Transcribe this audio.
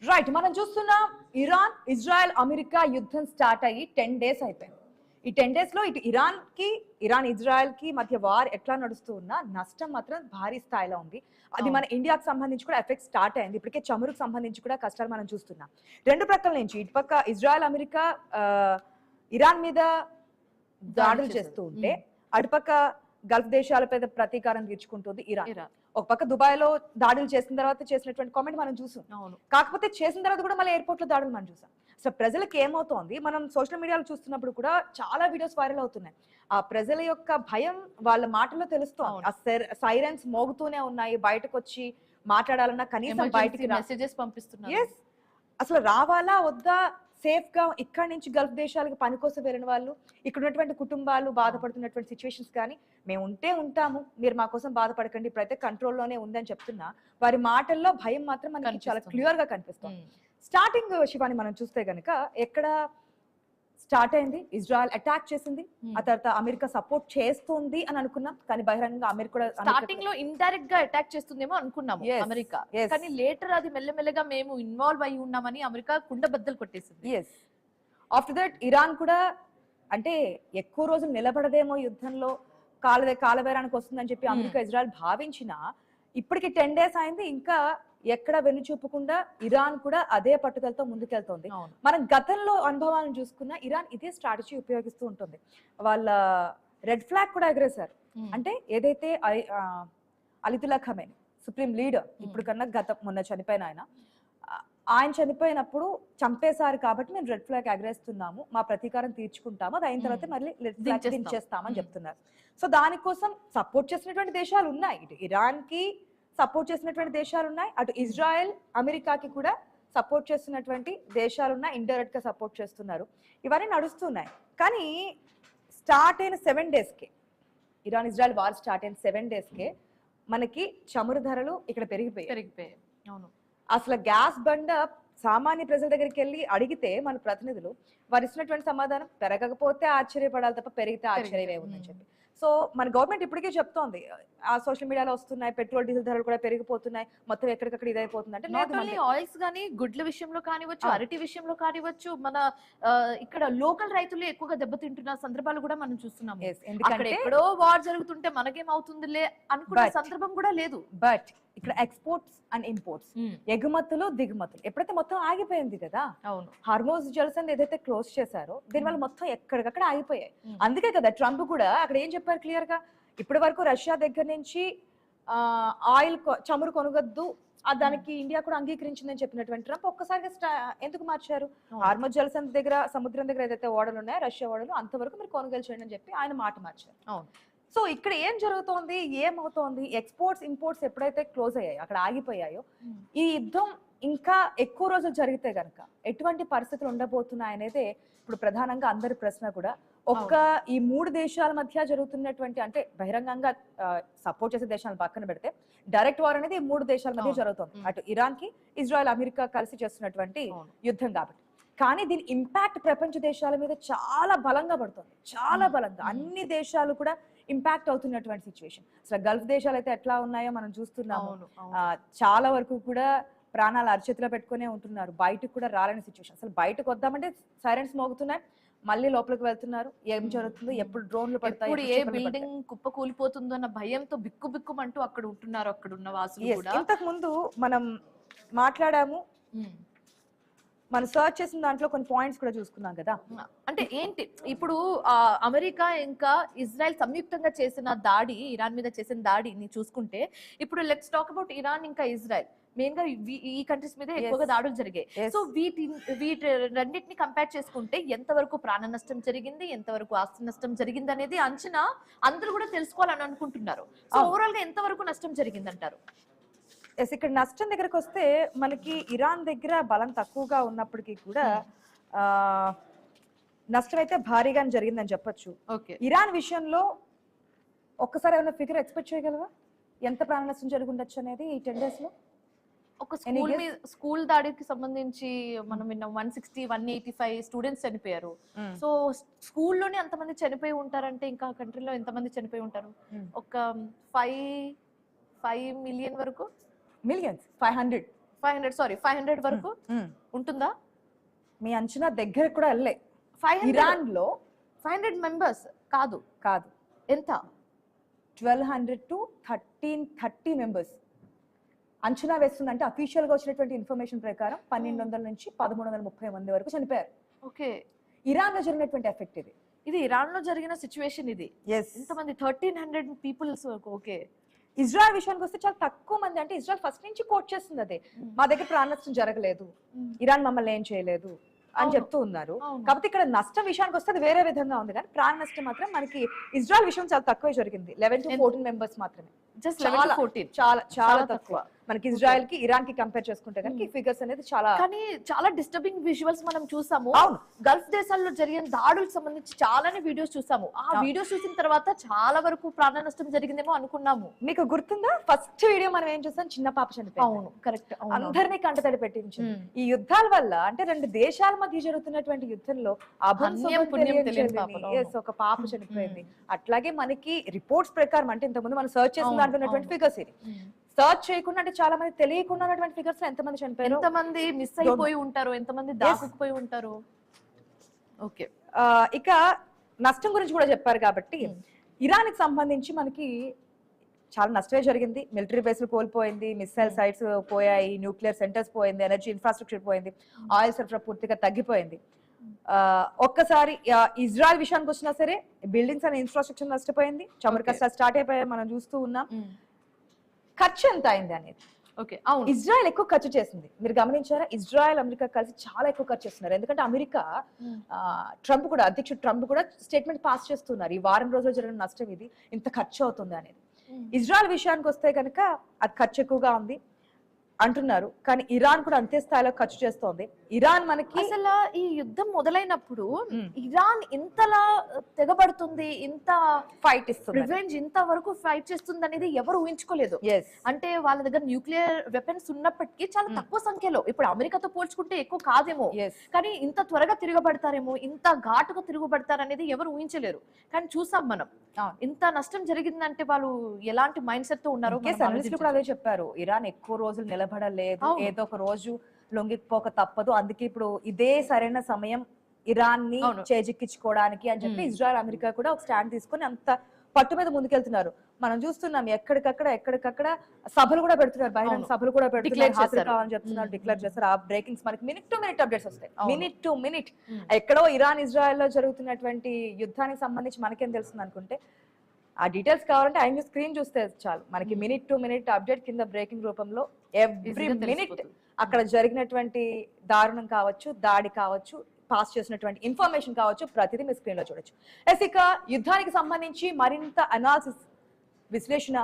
Right, మనం చూస్తున్నాం Iran Israel America యుద్ధం స్టార్ట్ అయ్యి 10 days అయిపోయింది. ఈ 10 days లో ఇటు ఇరాన్ ఇజ్రాయెల్ కి మధ్య వార్ ఎట్లా నడుస్తూ ఉన్నా నష్టం మాత్రం భారీ స్థాయిలో ఉంది. అది మన ఇండియాకి సంబంధించి కూడా ఎఫెక్ట్ స్టార్ట్ అయింది. ఇప్పటికే చమురుకు సంబంధించి కూడా కష్టాలు మనం చూస్తున్నాం. రెండు ప్రక్కల నుంచి ఇటుపక్క ఇజ్రాయెల్ అమెరికా ఇరాన్ మీద దాడులు చేస్తూ ఉంటే అటుపక్క గల్ఫ్ దేశాలపై ప్రతీకారం తీర్చుకుంటుంది ఇరాన్. ఒక పక్క దుబాయ్ లో దాడులు చేసిన తర్వాత చేసినటువంటి కామెంట్ మనం చూసాం. కాకపోతే చేసిన తర్వాత కూడా మళ్ళీ ఎయిర్పోర్ట్ లో దాడులు మనం చూసాం. సో ప్రజలకు ఏమవుతోంది, మనం సోషల్ మీడియాలో చూస్తున్నప్పుడు కూడా చాలా వీడియోస్ వైరల్ అవుతున్నాయి. ఆ ప్రజల యొక్క భయం వాళ్ళ మాటల్లో తెలుస్తోంది. ఆ సైరన్స్ మోగుతూనే ఉన్నాయి. బయటకు వచ్చి మాట్లాడాలన్నా కనీసం బయటికి మెసేజెస్ పంపిస్తున్నారు. అసలు రావాలా వద్దా, సేఫ్ గా ఇక్కడ నుంచి గల్ఫ్ దేశాలకు పని కోసం వెళ్ళిన వాళ్ళు, ఇక్కడ ఉన్నటువంటి కుటుంబాలు బాధపడుతున్నటువంటి సిచ్యువేషన్స్ కానీ మేము ఉంటే ఉంటాము, మీరు మా కోసం బాధపడకండి, ఇప్పుడైతే కంట్రోల్లోనే ఉందని చెప్తున్నా వారి మాటల్లో భయం మాత్రం మనకి చాలా క్లియర్ గా కనిపిస్తుంది. స్టార్టింగ్ శివాని మనం చూస్తే గనక ఎక్కడ స్టార్ట్ అయింది, ఇజ్రాయెల్ అటాక్ చేసింది, ఆ తర్వాత అమెరికా సపోర్ట్ చేస్తుంది అని అనుకున్నాం. కానీ బహిరంగంగా అమెరికా స్టార్టింగ్ లో ఇండైరెక్ట్ గా అటాక్ చేస్తుందేమో అనుకున్నాము అమెరికా, కానీ లేటర్ అది మెల్లమెల్లగా మేము ఇన్వాల్వ్ అయి ఉన్నామని అమెరికా కుండబద్దలు కొట్టేసింది. ఆఫ్టర్ దట్ ఇరాన్ కూడా అంటే ఎక్కువ రోజులు నిలబడదేమో యుద్ధంలో, కాలబేరానికి వస్తుందని చెప్పి అమెరికా ఇజ్రాయెల్ భావించినా ఇప్పటికి 10 days అయింది, ఇంకా ఎక్కడ వెన్నుచూపకుండా ఇరాన్ కూడా అదే పట్టుదలతో ముందుకెళ్తోంది. మనం గతంలో అనుభవాలను చూసుకున్న ఇరాన్ ఇదే స్ట్రాటజీ ఉపయోగిస్తూ ఉంటుంది. వాళ్ళ రెడ్ ఫ్లాగ్ కూడా ఎగరేశారు. అంటే ఏదైతే అలితుల్లా ఖమేని సుప్రీం లీడర్, ఇప్పుడు కన్నా మొన్న చనిపోయిన ఆయన చనిపోయినప్పుడు చంపేశారు కాబట్టి మేము రెడ్ ఫ్లాగ్ ఎగరేస్తున్నాము, మా ప్రతీకారం తీర్చుకుంటాము, అది అయిన తర్వాత మళ్ళీ రెడ్ ఫ్లాగ్ దించేస్తామని చెప్తున్నారు. సో దానికోసం సపోర్ట్ చేసినటువంటి దేశాలు ఉన్నాయి. ఇటు ఇరాన్ కి సపోర్ట్ చేసినటువంటి దేశాలు ఉన్నాయి, అటు ఇజ్రాయెల్ అమెరికాకి కూడా సపోర్ట్ చేస్తున్నటువంటి దేశాలు ఉన్నాయి, ఇండైరెక్ట్ గా సపోర్ట్ చేస్తున్నారు. ఇవన్నీ నడుస్తున్నాయి. కానీ స్టార్ట్ అయిన 7 daysకే, ఇరాన్ ఇజ్రాయెల్ వార్ స్టార్ట్ అయిన 7 daysకే మనకి చమురు ధరలు ఇక్కడ పెరిగిపోయాయి. అవును, అసలు గ్యాస్ బండ సామాన్య ప్రజల దగ్గరికి వెళ్ళి అడిగితే మన ప్రతినిధులు వారు ఇచ్చినటువంటి సమాధానం పెరగకపోతే ఆశ్చర్యపడాలి తప్ప పెరిగితే ఆశ్చర్యమే ఉందని చెప్పి. సో మన గవర్నమెంట్ ఇప్పటికే చెప్తోంది, ఆ సోషల్ మీడియాలో వస్తున్నాయి, పెట్రోల్ డీజిల్ ధరలు కూడా పెరిగిపోతున్నాయి, మొత్తం ఎక్కడికక్కడ ఇదైపోతుంది అంటే. నాట్ ఓన్లీ ఆయిల్స్ కానీ గుడ్ల విషయంలో కానివచ్చు, అరటి విషయంలో కానివచ్చు, మన ఇక్కడ లోకల్ రైతులు ఎక్కువగా దెబ్బతింటున్న సందర్భాలు కూడా మనం చూస్తున్నాం. ఎందుకంటే ఎక్కడో వార్ జరుగుతుంటే మనకేమవుతుందిలే అనుకున్న సందర్భం కూడా లేదు. బట్ ఇక్కడ ఎక్స్పోర్ట్స్ అండ్ ఇంపోర్ట్స్, ఎగుమతులు దిగుమతులు ఎప్పుడైతే మొత్తం ఆగిపోయింది కదా, అవును, హార్మోజ్ జలసంధి ఏదైతే క్లోజ్ చేశారో దీనివల్ల మొత్తం ఎక్కడికక్కడ ఆగిపోయాయి. అందుకే కదా ట్రంప్ కూడా అక్కడ ఏం చెప్పారు క్లియర్ గా, ఇప్పటి వరకు రష్యా దగ్గర నుంచి ఆయిల్ చమురు కొనగద్దు, దానికి ఇండియా కూడా అంగీకరించిందని చెప్పినటువంటి ట్రంప్ ఒక్కసారిగా ఎందుకు మార్చారు? హార్మోజ్ జలసంధి దగ్గర, సముద్రం దగ్గర ఏదైతే ఓడలు ఉన్నాయో రష్యా ఓడలు, అంతవరకు మీరు కొనుగోలు చేయండి అని చెప్పి ఆయన మాట మార్చారు. అవును. సో ఇక్కడ ఏం జరుగుతోంది, ఏమవుతోంది, ఎక్స్పోర్ట్స్ ఇంపోర్ట్స్ ఎప్పుడైతే క్లోజ్ అయ్యాయో, అక్కడ ఆగిపోయాయో, ఈ యుద్ధం ఇంకా ఎక్కువ రోజులు జరిగితే గనక ఎటువంటి పరిస్థితులు ఉండబోతున్నాయనేదే ఇప్పుడు ప్రధానంగా అందరి ప్రశ్న కూడా. ఈ 3 దేశాల మధ్య జరుగుతున్నటువంటి, అంటే బహిరంగంగా సపోర్ట్ చేసే దేశాలను పక్కన పెడితే డైరెక్ట్ వార్ అనేది 3 దేశాల మధ్య జరుగుతుంది. అటు ఇరాన్ కి ఇజ్రాయెల్ అమెరికా కలిసి చేస్తున్నటువంటి యుద్ధం కాబట్టి. కానీ దీని ఇంపాక్ట్ ప్రపంచ దేశాల మీద చాలా బలంగా పడుతుంది, చాలా బలంగా. అన్ని దేశాలు కూడా ఇంపాక్ట్ అవుతున్నటువంటి సిచ్యువేషన్. అసలు గల్ఫ్ దేశాలు అయితే ఎట్లా ఉన్నాయో మనం చూస్తున్నాము. చాలా వరకు కూడా ప్రాణాలు అరచేతిలో పెట్టుకునే ఉంటున్నారు, బయటకు కూడా రాలేని సిచ్యువేషన్. అసలు బయటకు వద్దామంటే సైరన్స్ మోగుతున్నాయి, మళ్ళీ లోపలికి వెళ్తున్నారు. ఏం జరుగుతుందో, ఎప్పుడు డ్రోన్లు పడతాయి, ఏ బిల్డింగ్ కుప్ప కూలిపోతుందో అన్న భయంతో బిక్కుబిక్కుమంటూ అక్కడ ఉంటున్నారు, అక్కడ ఉన్న వాసులు కూడా. ఇంతకు ముందు మనం మాట్లాడాము, మనం సర్చ్ చేసిన దాంట్లో కొన్ని పాయింట్స్ కూడా చూసుకున్నాం కదా. అంటే ఏంటి, ఇప్పుడు అమెరికా ఇంకా ఇజ్రాయెల్ సంయుక్తంగా చేసిన దాడి, ఇరాన్ మీద చేసిన దాడిని చూసుకుంటే, ఇప్పుడు లెట్స్ టాక్ అబౌట్ ఇరాన్ ఇంకా ఇజ్రాయెల్, మెయిన్ గా ఈ కంట్రీస్ మీద ఎక్కువగా దాడులు జరిగాయి. సో వీటి రెండింటిని కంపేర్ చేసుకుంటే ఎంతవరకు ప్రాణ నష్టం జరిగింది, ఎంతవరకు ఆస్తి నష్టం జరిగింది అనేది అంచనా అందరూ కూడా తెలుసుకోవాలని అనుకుంటున్నారు. సో ఓవరాల్ గా ఎంతవరకు నష్టం జరిగింది అంటారు? ఇక్కడ నష్టం దగ్గరకు వస్తే మనకి ఇరాన్ దగ్గర బలం తక్కువగా ఉన్నప్పటికీ కూడా నష్టం అయితే భారీగానే జరిగిందని చెప్పొచ్చు. ఇరాన్ విషయంలో ఒక్కసారి ఏమైనా ఫిగర్ ఎక్స్పెక్ట్ చేయగలవా, ఎంత ప్రాణ నష్టం జరిగి ఉండొచ్చు అనేది ఈ 10 days లో? ఒక స్కూల్ దాడికి సంబంధించి మనం విన్నాం 160-185 స్టూడెంట్స్ చనిపోయారు. సో స్కూల్లోనే అంతమంది చనిపోయి ఉంటారంటే ఇంకా కంట్రీలో ఎంతమంది చనిపోయి ఉంటారు? ఒక 5 million వరకు, మిలియన్స్, 500 500 వరకు ఉంటుందా? మీ అంచనా దగ్గర కూడా వెళ్ళే. 500 ఇరాన్ లో 500 మెంబర్స్ కాదు కాదు, ఎంత? 1200 to 1330 మెంబర్స్ అంచనా వేస్తుందంటే అఫీషియల్ గా వచ్చినటువంటి ఇన్ఫర్మేషన్ ప్రకారం 1200 నుంచి 1330 మంది వరకు చనిపోయారు. ఓకే, ఇరాన్ లో జరిగినటువంటి ఎఫెక్ట్ ఇది. ఇది ఇరాన్ లో జరిగిన సిచ్యువేషన్ ఇది. ఎస్. ఇంతమంది 1300 పీపుల్స్. ఓకే, ఇజ్రాయెల్ విషయానికి వస్తే చాలా తక్కువ మంది, అంటే ఇజ్రాయెల్ ఫస్ట్ నుంచి కోట్ చేస్తుంది అదే, మా దగ్గర ప్రాణ నష్టం జరగలేదు, ఇరాన్ మమ్మల్ని ఏం చేయలేదు అని చెప్తూ ఉన్నారు. కాబట్టి ఇక్కడ నష్టం విషయానికి వస్తే అది వేరే విధంగా ఉంది, కానీ ప్రాణ నష్టం మాత్రం మనకి ఇజ్రాయెల్ విషయం చాలా తక్కువే జరిగింది. 11 to 14 మెంబర్స్ మాత్రమే. జస్ట్ చాలా 14. చాలా చాలా తక్కువ మనకి ఇజ్రాయెల్ కి ఇరాన్ కి కంపేర్ చేసుకుంటే కనుక ఈ ఫిగర్స్ అనేది చాలా. కానీ చాలా డిస్టర్బింగ్ విజువల్స్ మనం చూసాము. అవును. గల్ఫ్ దేశాల్లో జరిగిన దాడులకు సంబంధించి చాలానే వీడియోస్ చూసాము. ఆ వీడియోస్ చూసిన తర్వాత చాలా వరకు ప్రాణ నష్టం జరిగిందేమో అనుకున్నాము. మీకు గుర్తుందా ఫస్ట్ వీడియో మనం ఏం చూసాం, చిన్న పాప చనిపోయింది. అవును, కరెక్ట్. అందరినీ కంటతడి పెట్టించింది. ఈ యుద్ధాల వల్ల అంటే రెండు దేశాల మధ్య జరుగుతున్నటువంటి యుద్ధంలో ఒక పాప చనిపోయింది. అట్లాగే మనకి రిపోర్ట్స్ ప్రకారం, అంటే ఇంతకుముందు మనం సర్చ్ చేసిన దాంట్లో ఫిగర్స్ ఇది, సర్చ్ చేయకుండా అంటే చాలా మంది తెలియకుండా ఉన్నటువంటి ఫిగర్స్ లో ఎంతమంది చనిపోయారు, ఎంతమంది మిస్ అయిపోయి ఉంటారు, ఎంతమంది దాక్కుపోయి ఉంటారు. ఓకే, ఇక నష్టం గురించి కూడా చెప్పారు కాబట్టి ఇరాన్ కి సంబంధించి మనకి చాలా నష్టమే జరిగింది. మిలిటరీ బేస్లు కోల్పోయింది, మిసైల్ సైట్స్ పోయాయి, న్యూక్లియర్ సెంటర్స్ పోయింది, ఎనర్జీ ఇన్ఫ్రాస్ట్రక్చర్ పోయింది, ఆయిల్ సరఫరా పూర్తిగా తగ్గిపోయింది. ఒక్కసారి ఇజ్రాయెల్ విషయానికి వచ్చినా సరే బిల్డింగ్స్ అనే ఇన్ఫ్రాస్ట్రక్చర్ నష్టపోయింది, చమురు కష్టాలు స్టార్ట్ అయిపోయాయి, మనం చూస్తూ ఉన్నాం. ఖర్చు ఎంత అయింది అనేది, ఓకే, అవును, ఇజ్రాయెల్ ఎక్కువ ఖర్చు చేసింది. మీరు గమనించారా, ఇజ్రాయెల్ అమెరికా కలిసి చాలా ఎక్కువ ఖర్చు చేస్తున్నారు. ఎందుకంటే అమెరికా ట్రంప్ కూడా, అధ్యక్షుడు ట్రంప్ కూడా స్టేట్మెంట్ పాస్ చేస్తున్నారు, ఈ వారం రోజులు జరిగిన నష్టం ఇది, ఇంత ఖర్చు అవుతుంది అనేది. ఇజ్రాయెల్ విషయానికి వస్తే కనుక అది ఖర్చు ఎక్కువగా ఉంది అంటున్నారు, కానీ ఇరాన్ కూడా అంతే స్థాయిలో ఖర్చు చేస్తోంది. ఇరాన్ మనకి అసలు ఈ యుద్ధం మొదలైనప్పుడు ఇరాన్ ఇంతలా తెగబడుతుంది, ఇంత ఫైట్ ఇస్తుంది, రివెంజ్ ఇంత వరకు ఫైట్ చేస్తుంది అనేది ఎవరు ఊహించుకోలేదు. అంటే వాళ్ళ దగ్గర న్యూక్లియర్ వెపన్స్ ఉన్నప్పటికీ చాలా తక్కువ సంఖ్యలో, ఇప్పుడు అమెరికాతో పోల్చుకుంటే ఎక్కువ కాదేమో, కానీ ఇంత త్వరగా తిరగబడతారేమో, ఇంత ఘాటుగా తిరగబడతారు అనేది ఎవరు ఊహించలేరు. కానీ చూసాం మనం, ఇంత నష్టం జరిగిందంటే వాళ్ళు ఎలాంటి మైండ్ సెట్ తో ఉన్నారో. కూడా అదే చెప్పారు, ఇరాన్ ఎక్కువ రోజులు నిలబడలేదు, ఏదో ఒక రోజు లొంగిపోక తప్పదు, అందుకే ఇప్పుడు ఇదే సరైన సమయం ఇరాన్ ని చేజిక్కించుకోవడానికి అని చెప్పి ఇజ్రాయెల్ అమెరికా కూడా ఒక స్టాండ్ తీసుకొని అంత పట్టు మీద ముందుకెళ్తున్నారు. మనం చూస్తున్నాం ఎక్కడికక్కడ సభలు కూడా పెడుతున్నారు, బహిరంగ సభలు కూడా పెడుతున్నారు, హాజరు కావాలని చెప్తున్నారు, డిక్లేర్ చేస్తారు. ఆ బ్రేకింగ్స్ మనకి మినిట్ టు మినిట్ అప్డేట్స్ వస్తాయి, మినిట్ టు మినిట్. ఎక్కడో ఇరాన్ ఇజ్రాయెల్ లో జరుగుతున్నటువంటి యుద్ధానికి సంబంధించి మనకేం తెలుస్తుంది అనుకుంటే, ఆ డీటెయిల్స్ కావాలంటే ఐ న్యూస్ స్క్రీన్ చూస్తే చాలు, మనకి మినిట్ టు మినిట్ అప్డేట్ కింద బ్రేకింగ్ రూపంలో ఎవ్రీ మినిట్ అక్కడ జరిగినటువంటి దారుణం కావచ్చు, దాడి కావచ్చు, పాస్ చేసినటువంటి ఇన్ఫర్మేషన్ కావచ్చు, ప్రతిదీ మీ స్క్రీన్ లో చూడొచ్చు. ఇక యుద్ధానికి సంబంధించి మరింత అనాలిసిస్, విశ్లేషణ